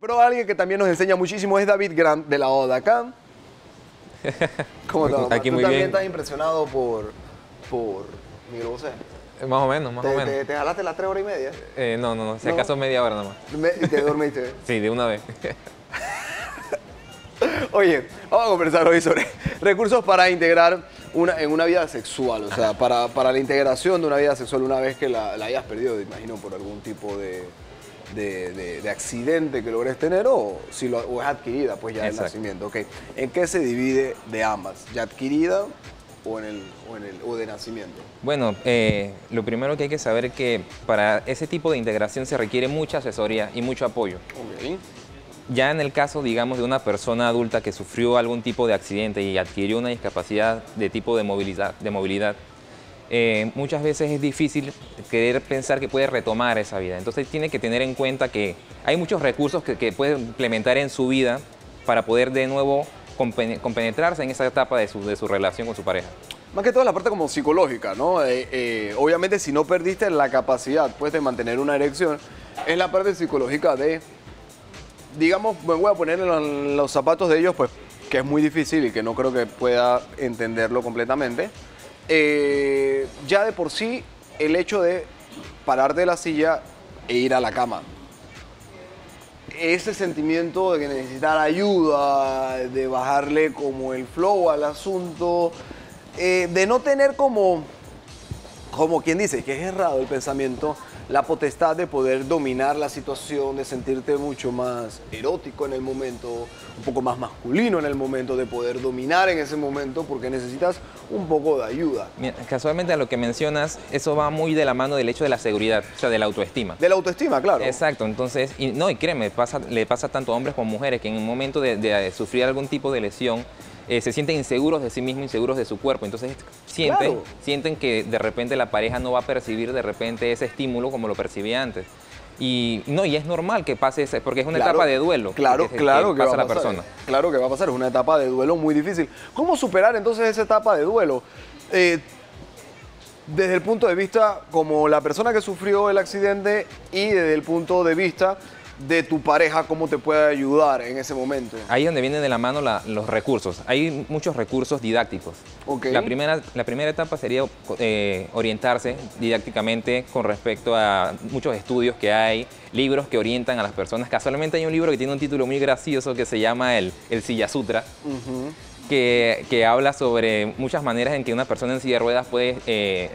Pero alguien que también nos enseña muchísimo es David Grant de la Oda. ¿Cómo te va? Aquí ¿Tú muy también bien. estás impresionado por Miguel Bosé? Más o menos, más o menos. ¿Te jalaste las 3 horas y media? No, si ¿No? acaso media hora nomás. ¿Y te dormiste? Sí, de una vez. Oye, vamos a conversar hoy sobre recursos para integrar en una vida sexual, o sea, para la integración de una vida sexual una vez que la hayas perdido, te imagino, por algún tipo de accidente que logres tener o es adquirida, pues ya del Exacto. nacimiento. Okay. ¿En qué se divide de ambas? ¿Ya adquirida o de nacimiento? Bueno, lo primero que hay que saber es que para ese tipo de integración se requiere mucha asesoría y mucho apoyo. Ok. Ya en el caso, digamos, de una persona adulta que sufrió algún tipo de accidente y adquirió una discapacidad de tipo de movilidad, muchas veces es difícil querer pensar que puede retomar esa vida. Entonces tiene que tener en cuenta que hay muchos recursos que puede implementar en su vida para poder de nuevo compenetrarse en esa etapa de su relación con su pareja. Más que todo la parte como psicológica, ¿no? Obviamente si no perdiste la capacidad pues, de mantener una erección, es la parte psicológica de, digamos, me voy a poner en los zapatos de ellos, pues que es muy difícil y que no creo que pueda entenderlo completamente. Ya de por sí el hecho de pararte de la silla e ir a la cama. Ese sentimiento de que necesitar ayuda, de bajarle como el flow al asunto, de no tener como quien dice, que es errado el pensamiento, la potestad de poder dominar la situación, de sentirte mucho más erótico en el momento, un poco más masculino en el momento, de poder dominar en ese momento, porque necesitas un poco de ayuda. Mira, casualmente a lo que mencionas, eso va muy de la mano del hecho de la seguridad, o sea, de la autoestima. De la autoestima, claro. Exacto, entonces, y créeme, le pasa tanto a hombres como a mujeres que en un momento de sufrir algún tipo de lesión, se sienten inseguros de sí mismos, inseguros de su cuerpo, entonces sienten que de repente la pareja no va a percibir de repente ese estímulo como lo percibía antes. Y es normal que pase ese, porque es una etapa de duelo. Claro que pasa va a la pasar. persona. Claro que va a pasar, es una etapa de duelo muy difícil. ¿Cómo superar entonces esa etapa de duelo? Desde el punto de vista como la persona que sufrió el accidente y desde el punto de vista de tu pareja, ¿cómo te puede ayudar en ese momento? Ahí es donde vienen de la mano los recursos. Hay muchos recursos didácticos. Okay. La primera etapa sería orientarse didácticamente con respecto a muchos estudios que hay, libros que orientan a las personas. Casualmente hay un libro que tiene un título muy gracioso que se llama el Silla Sutra, que habla sobre muchas maneras en que una persona en silla de ruedas puede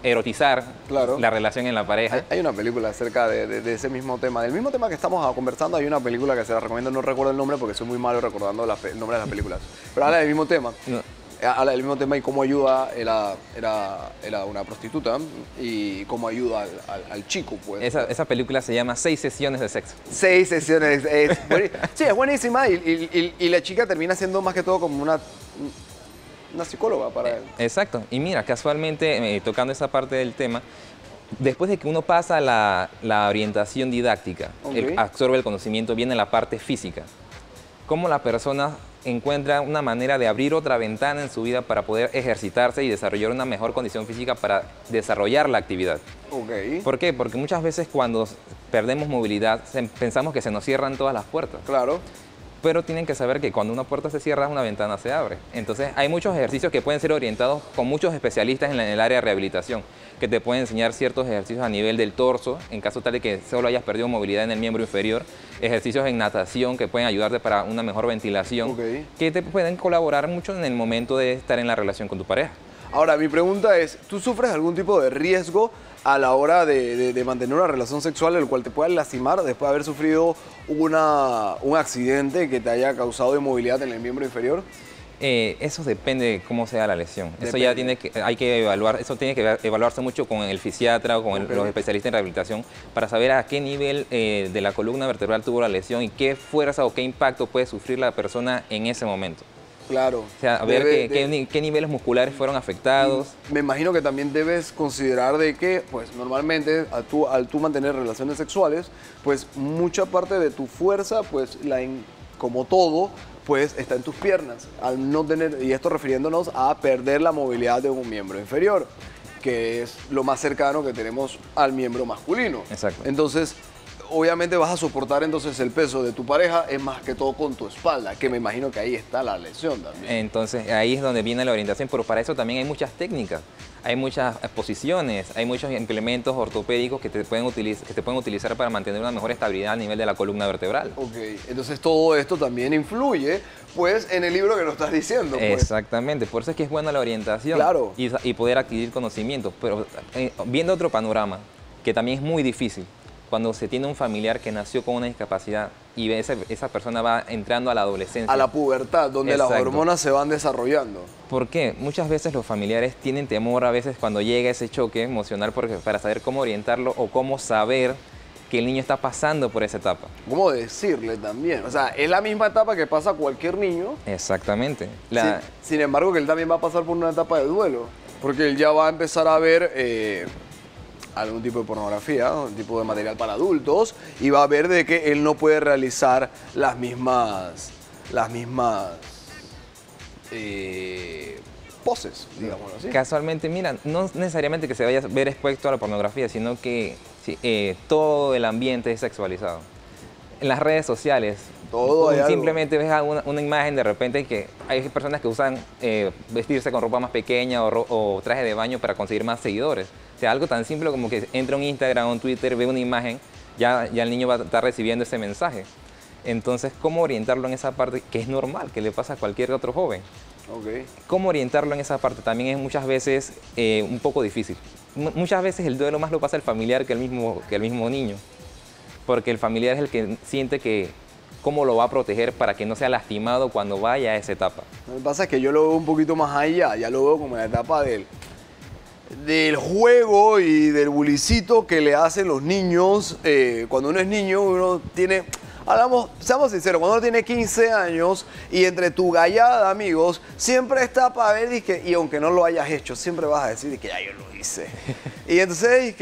erotizar la relación en la pareja. Hay una película acerca de ese mismo tema. Del mismo tema que estamos conversando, hay una película que se la recomiendo, no recuerdo el nombre porque soy muy malo recordando el nombre de las películas. Pero habla del mismo tema. Habla del mismo tema y cómo ayuda, era una prostituta y cómo ayuda al chico, pues. Esa película se llama 6 sesiones de sexo. 6 sesiones. Sí, es buenísima y la chica termina siendo más que todo como una psicóloga para él. Exacto. Y mira, casualmente, tocando esa parte del tema, después de que uno pasa la orientación didáctica, absorbe el conocimiento, viene la parte física. Cómo la persona encuentra una manera de abrir otra ventana en su vida para poder ejercitarse y desarrollar una mejor condición física para desarrollar la actividad. ¿Por qué? Porque muchas veces cuando perdemos movilidad pensamos que se nos cierran todas las puertas. Claro. Pero tienen que saber que cuando una puerta se cierra, una ventana se abre. Entonces hay muchos ejercicios que pueden ser orientados con muchos especialistas en el área de rehabilitación, que te pueden enseñar ciertos ejercicios a nivel del torso, en caso tal de que solo hayas perdido movilidad en el miembro inferior, ejercicios en natación que pueden ayudarte para una mejor ventilación, que te pueden colaborar mucho en el momento de estar en la relación con tu pareja. Ahora, mi pregunta es, ¿tú sufres algún tipo de riesgo a la hora de mantener una relación sexual en el cual te puedas lastimar después de haber sufrido un accidente que te haya causado inmovilidad en el miembro inferior? Eso depende de cómo sea la lesión. Eso ya hay que evaluar, eso tiene que evaluarse mucho con el fisiatra o con los especialistas en rehabilitación para saber a qué nivel de la columna vertebral tuvo la lesión y qué fuerza o qué impacto puede sufrir la persona en ese momento. Claro. O sea, a ver qué niveles musculares fueron afectados. Me imagino que también debes considerar de que, pues normalmente al tú mantener relaciones sexuales, pues mucha parte de tu fuerza, pues como todo, pues está en tus piernas. Al no tener, y esto refiriéndonos a perder la movilidad de un miembro inferior, que es lo más cercano que tenemos al miembro masculino. Exacto. Entonces, obviamente vas a soportar entonces el peso de tu pareja, es más que todo con tu espalda, que me imagino que ahí está la lesión también. Entonces ahí es donde viene la orientación, pero para eso también hay muchas técnicas, hay muchas posiciones, hay muchos implementos ortopédicos que te pueden utilizar para mantener una mejor estabilidad a nivel de la columna vertebral. Ok, entonces todo esto también influye, pues, en el libro que nos estás diciendo. Pues. Exactamente, por eso es que es buena la orientación, claro, y poder adquirir conocimientos, pero viendo otro panorama, que también es muy difícil, cuando se tiene un familiar que nació con una discapacidad y esa persona va entrando a la adolescencia. A la pubertad, donde las hormonas se van desarrollando. ¿Por qué? Muchas veces los familiares tienen temor a veces cuando llega ese choque emocional para saber cómo orientarlo o cómo saber que el niño está pasando por esa etapa. ¿Cómo decirle también? O sea, es la misma etapa que pasa cualquier niño. Exactamente. Sin embargo, que él también va a pasar por una etapa de duelo, porque él ya va a empezar a ver algún tipo de pornografía, un tipo de material para adultos, y va a ver de que él no puede realizar las mismas poses, digámoslo así. Casualmente, mira, no necesariamente que se vaya a ver expuesto a la pornografía, sino que todo el ambiente es sexualizado. En las redes sociales, simplemente ves una imagen de repente que hay personas que usan vestirse con ropa más pequeña o traje de baño para conseguir más seguidores. O sea, algo tan simple como que entra un Instagram o un Twitter, ve una imagen, ya el niño va a estar recibiendo ese mensaje. Entonces, ¿cómo orientarlo en esa parte que es normal, que le pasa a cualquier otro joven? Okay. ¿Cómo orientarlo en esa parte? También es muchas veces un poco difícil. Muchas veces el duelo más lo pasa el familiar que el mismo niño. Porque el familiar es el que siente que cómo lo va a proteger para que no sea lastimado cuando vaya a esa etapa. Lo que pasa es que yo lo veo un poquito más allá, ya lo veo como en la etapa del juego y del bulicito que le hacen los niños. Cuando uno es niño, uno tiene... seamos sinceros, cuando uno tiene 15 años y entre tu gallada de amigos, siempre está para ver, y aunque no lo hayas hecho, siempre vas a decir que ya yo lo hice. Y entonces,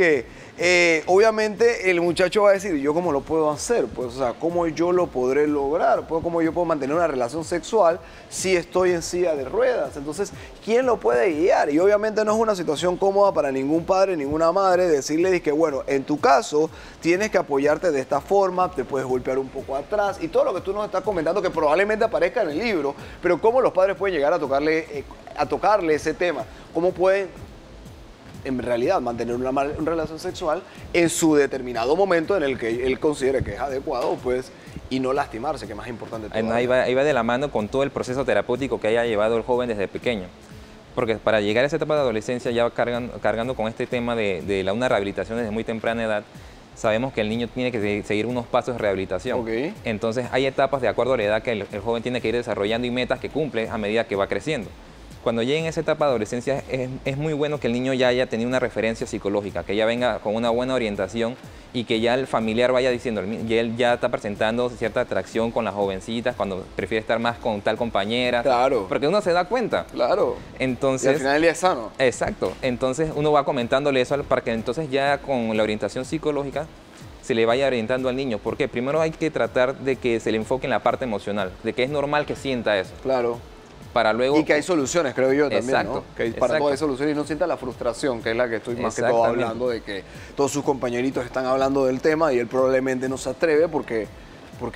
obviamente el muchacho va a decir, ¿yo cómo lo puedo hacer? Pues, o sea, ¿cómo yo lo podré lograr? ¿Cómo yo puedo mantener una relación sexual si estoy en silla de ruedas? Entonces, ¿quién lo puede guiar? Y obviamente no es una situación cómoda para ningún padre, ninguna madre, decirle que, bueno, en tu caso, tienes que apoyarte de esta forma, te puedes golpear un poco atrás, y todo lo que tú nos estás comentando, que probablemente aparezca en el libro, pero ¿cómo los padres pueden llegar a tocarle ese tema? ¿Cómo pueden en realidad mantener una relación sexual en su determinado momento en el que él considere que es adecuado, pues, y no lastimarse, que es más importante todavía? Ahí va de la mano con todo el proceso terapéutico que haya llevado el joven desde pequeño. Porque para llegar a esa etapa de adolescencia ya va cargando con este tema de una rehabilitación desde muy temprana edad, sabemos que el niño tiene que seguir unos pasos de rehabilitación. Okay. Entonces hay etapas de acuerdo a la edad que el joven tiene que ir desarrollando y metas que cumple a medida que va creciendo. Cuando llegue en esa etapa de adolescencia es muy bueno que el niño ya haya tenido una referencia psicológica, que ya venga con una buena orientación y que ya el familiar vaya diciendo, y él ya está presentando cierta atracción con las jovencitas cuando prefiere estar más con tal compañera. Claro. Porque uno se da cuenta. Claro. Entonces, y al final el día es sano. Exacto. Entonces uno va comentándole eso para que entonces ya con la orientación psicológica se le vaya orientando al niño. Porque primero hay que tratar de que se le enfoque en la parte emocional, de que es normal que sienta eso. Claro. Para luego... Y que hay soluciones, creo yo también, exacto, ¿no? Que para todo hay soluciones y no sienta la frustración, que es la que estoy más que todo hablando, de que todos sus compañeritos están hablando del tema y él probablemente no se atreve porque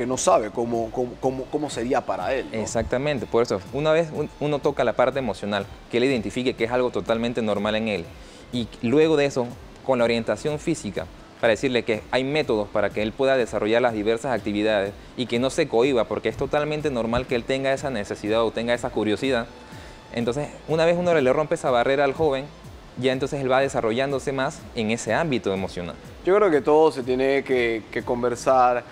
no sabe cómo sería para él, ¿no? Exactamente, por eso, una vez uno toca la parte emocional, que él identifique que es algo totalmente normal en él, y luego de eso, con la orientación física, para decirle que hay métodos para que él pueda desarrollar las diversas actividades y que no se cohíba, porque es totalmente normal que él tenga esa necesidad o tenga esa curiosidad. Entonces, una vez uno le rompe esa barrera al joven, ya entonces él va desarrollándose más en ese ámbito emocional. Yo creo que todo se tiene que conversar,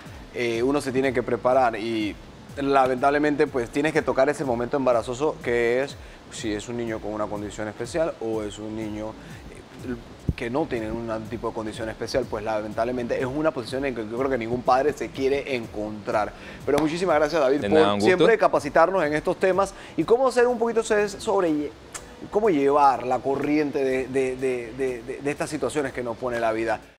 uno se tiene que preparar y lamentablemente pues tienes que tocar ese momento embarazoso que es si es un niño con una condición especial o es un niño que no tienen un tipo de condición especial, pues lamentablemente es una posición en que yo creo que ningún padre se quiere encontrar. Pero muchísimas gracias, David, por siempre capacitarnos en estos temas y cómo hacer un poquito sobre cómo llevar la corriente de estas situaciones que nos pone la vida.